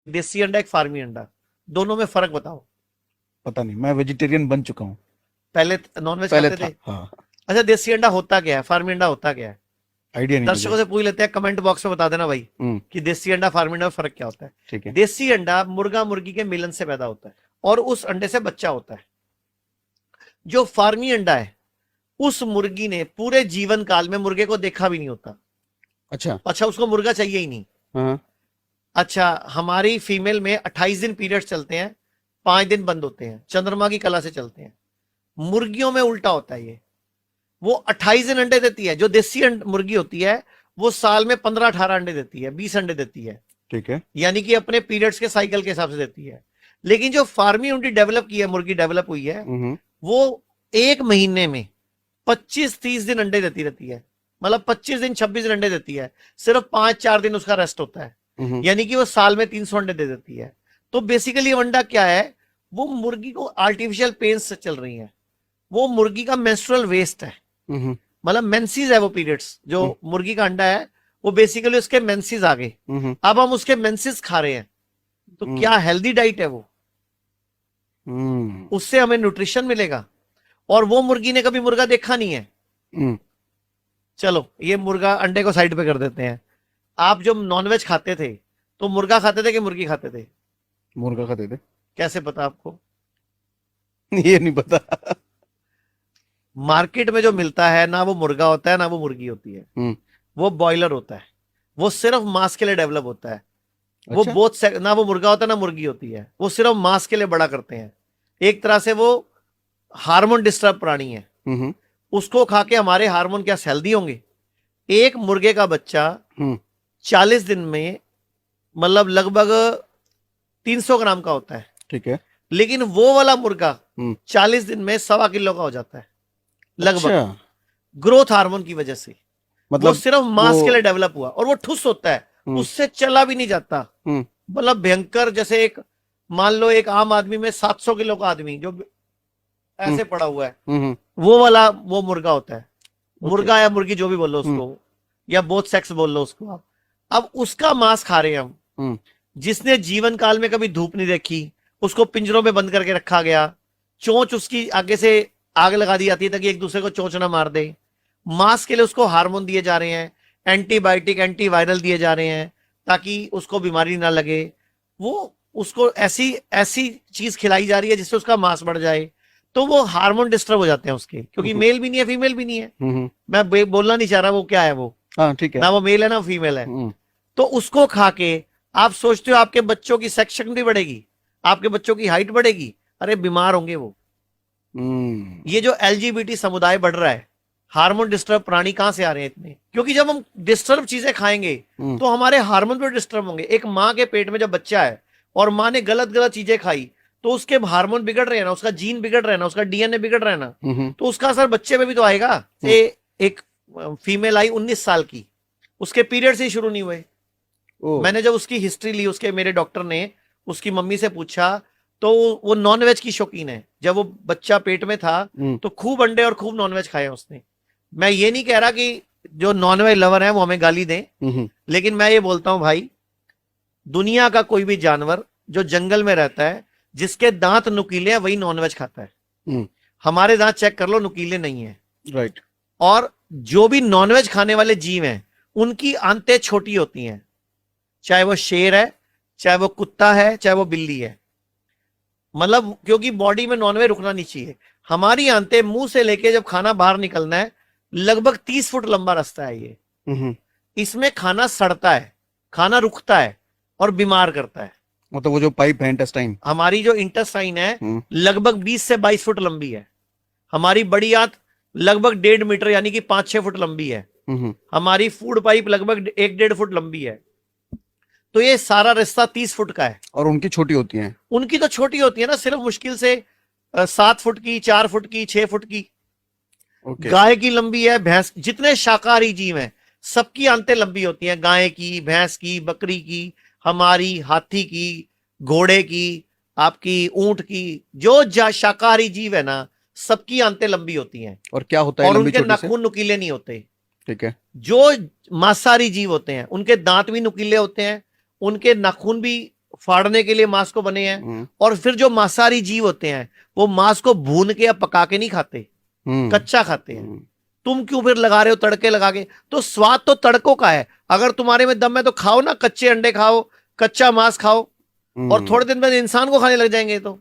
देसी अंडा एक फार्मी अंडा, दोनों में फर्क बताओ। पता नहीं, मैं वेजिटेरियन बन चुका हूँ। पहले नॉनवेज पहले खाते था, थे? हाँ। अच्छा, देसी अंडा होता क्या है, फार्मी अंडा होता क्या है? आइडिया नहीं मुझे। दर्शकों से पूछ लेते हैं, कमेंट बॉक्स में बता देना भाई हम्म। कि देसी अंडा फार्मी अंडा में फर्क क्या होता है। ठीक है। देसी अंडा मुर्गा मुर्गी के मिलन से पैदा होता है और उस अंडे से बच्चा होता है। जो फार्मी अंडा है, उस मुर्गी ने पूरे जीवन काल में मुर्गे को देखा भी नहीं होता। अच्छा। अच्छा, उसको मुर्गा चाहिए ही नहीं। हाँ। अच्छा, हमारी फीमेल में 28 दिन पीरियड्स चलते हैं, 5 दिन बंद होते हैं, चंद्रमा की कला से चलते हैं। मुर्गियों में उल्टा होता है ये, वो 28 दिन अंडे देती है। जो देसी मुर्गी होती है वो साल में 15-18 अंडे देती है, 20 अंडे देती है, ठीक है। यानी कि अपने पीरियड्स के साइकिल के हिसाब से देती है। लेकिन जो फार्मी उनकी डेवलप की है, मुर्गी डेवलप हुई है, हम्म। वो एक महीने में 25-30 दिन अंडे देती रहती है। मतलब 25 दिन 26 दिन अंडे देती है, सिर्फ 5-4 दिन उसका रेस्ट होता है, यानी कि वो साल में 300 अंडे दे देती है। तो बेसिकली अंडा क्या है, वो मुर्गी को आर्टिफिशियल पेन से चल रही है, वो मुर्गी का मेंस्ट्रुअल वेस्ट है। हम्म। मतलब मेंसेस है वो पीरियड्स, जो मुर्गी का अंडा है वो बेसिकली उसके मेंसेस आ गए। हम्म। अब हम उसके मेंसेस खा रहे हैं, तो क्या हेल्दी डाइट है वो? उससे हमें न्यूट्रिशन मिलेगा, और वो मुर्गी ने कभी मुर्गा देखा नहीं है। चलो ये मुर्गा अंडे को साइड पे कर देते हैं। आप जब नॉनवेज खाते थे तो मुर्गा खाते थे कि मुर्गी खाते थे? मुर्गा खाते थे। कैसे पता आपको? ये नहीं पता। मार्केट में जो मिलता है ना, वो मुर्गा होता है ना वो मुर्गी होती है, वो बॉयलर होता है, वो सिर्फ मांस के लिए डेवलप होता है। वो अच्छा। बहुत ना वो मुर्गा होता है ना मुर्गी होती है, वो सिर्फ मांस के लिए बड़ा करते हैं। एक तरह से वो हार्मोन डिस्टर्ब प्राणी है। उसको खा के हमारे हार्मोन क्या हेल्दी होंगे? एक मुर्गे का बच्चा 40 दिन में मतलब लगभग 300 ग्राम का होता है। ठीक है। लेकिन वो वाला मुर्गा 40 दिन में 1.25 किलो का हो जाता है लगभग, अच्छा। ग्रोथ हार्मोन की वजह से। वो मतलब सिर्फ मांस के वो। लिए डेवलप हुआ, और वो ठुस होता है, उससे चला भी नहीं जाता। मतलब भयंकर, जैसे एक मान लो एक आम आदमी में 700 किलो का आदमी जो ऐसे पड़ा हुआ है, वो वाला वो मुर्गा होता है। मुर्गा या मुर्गी जो भी बोल लो उसको, या बोथ सेक्स बोल लो उसको आप। अब उसका मांस खा रहे हैं हम, जिसने जीवन काल में कभी धूप नहीं देखी, उसको पिंजरों में बंद करके रखा गया, चोंच उसकी आगे से आग लगा दी जाती है ताकि एक दूसरे को चोंच ना मार दे। मांस के लिए उसको हार्मोन दिए जा रहे हैं, एंटीबायोटिक एंटीवायरल दिए जा रहे हैं ताकि उसको बीमारी ना लगे। वो उसको ऐसी ऐसी चीज खिलाई जा रही है जिससे उसका मांस बढ़ जाए। तो वो हार्मोन डिस्टर्ब हो जाते हैं उसके, क्योंकि मेल भी नहीं है फीमेल भी नहीं है। मैं बोलना नहीं चाह रहा वो क्या है वो, हाँ ठीक है। ना वो मेल है ना फीमेल है। तो उसको खा के आप सोचते हो आपके बच्चों की सेक्स शक्ति बढ़ेगी, आपके बच्चों की हाइट बढ़ेगी? अरे बीमार होंगे वो। ये जो एलजीबीटी समुदाय बढ़ रहा है, हार्मोन डिस्टर्ब प्राणी कहां से आ रहे हैं इतने? क्योंकि जब हम डिस्टर्ब चीजें खाएंगे तो हमारे हार्मोन भी डिस्टर्ब होंगे। एक माँ के पेट में जब बच्चा है और माँ ने गलत गलत चीजें खाई, तो उसके हार्मोन बिगड़ रहे हैं ना, उसका जीन बिगड़ रहा है ना, उसका डीएनए बिगड़ रहा है ना, तो उसका असर बच्चे पे भी तो आएगा। एक फीमेल आई 19 साल की, उसके पीरियड से शुरू नहीं हुए। मैंने जब उसकी हिस्ट्री ली, उसके मेरे डॉक्टर ने उसकी मम्मी से पूछा, तो वो नॉनवेज की शौकीन है। जब वो बच्चा पेट में था तो खूब अंडे और खूब नॉनवेज खाए उसने। मैं ये नहीं कह रहा कि जो नॉनवेज लवर है वो हमें गाली दें, लेकिन मैं ये बोलता हूं भाई, दुनिया का कोई भी जानवर जो जंगल में रहता है, जिसके दांत नुकीले हैं वही नॉनवेज खाता है। हमारे दांत चेक कर लो, नुकीले नहीं है। राइट। और जो भी नॉनवेज खाने वाले जीव हैं उनकी आंतें छोटी होती हैं, चाहे वो शेर है, चाहे वो कुत्ता है, चाहे वो बिल्ली है। मतलब क्योंकि बॉडी में नॉनवेज रुकना नहीं चाहिए। हमारी आंतें मुंह से लेके जब खाना बाहर निकलना है, लगभग 30 फुट लंबा रास्ता है ये। इसमें खाना सड़ता है, खाना रुकता है और बीमार करता है। मतलब वो जो पाइप है इंटेस्टाइन, हमारी जो इंटेस्टाइन है लगभग 20 से 22 फुट लंबी है। हमारी बड़ी आंत लगभग 1.5 मीटर यानी कि 5-6 फुट लंबी है। हमारी फूड पाइप लगभग 1-1.5 फुट लंबी है। तो ये सारा रास्ता 30 फुट का है। और उनकी छोटी होती हैं। उनकी तो छोटी होती है ना, सिर्फ मुश्किल से 7 फुट की, 4 फुट की, 6 फुट की। गाय की लंबी है, भैंस, जितने शाकाहारी जीव हैं सबकी आंतें लंबी होती हैं। गाय की, भैंस की, बकरी की, हमारी, हाथी की, घोड़े की, आपकी ऊंट की, जो शाकाहारी जीव है ना, सबकी आंतें लंबी होती हैं। और क्या होता है और लंबी उनके चोटी से? नाखून नुकीले नहीं होते। ठीक है। जो मांसाहारी जीव होते हैं उनके दांत भी नुकीले होते हैं, उनके नाखून भी फाड़ने के लिए मांस को बने हैं। और फिर जो मांसाहारी जीव होते हैं वो मांस को भून के या पका के नहीं खाते, कच्चा खाते हैं। तुम क्यों फिर लगा रहे हो तड़के लगा के? तो स्वाद तो तड़कों का है। अगर तुम्हारे में दम है तो खाओ ना, कच्चे अंडे खाओ, कच्चा मांस खाओ, और थोड़े दिन बाद इंसान को खाने लग जाएंगे। तो